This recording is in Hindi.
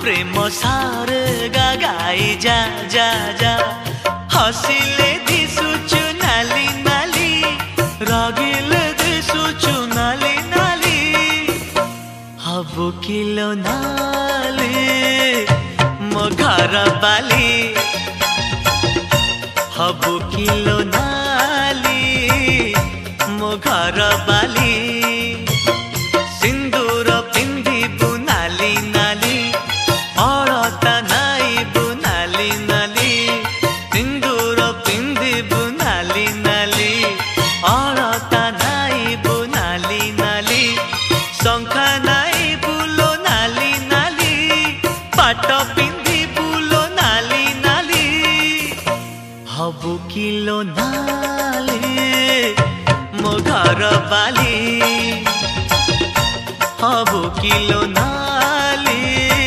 प्रेम सारे गाई जा जा जा हसिले दिसुचु नाली नाली रागिले दिसुचु नाली नाली हबु किलो नाली मो घर बाली हबु किलो नाली मो घर बाली सिंदूर पिंधिबु नाली नाली अलता नाइबु नाली नाली सिंदूर पिंधिबु नाली नाली अलता नाइबु नाली नाली शंखा नाइबु लो नाली नाली पाट पिंधिबु लो नाली नाली हबु किलो नाली मो घर बाली हबु किलो नाली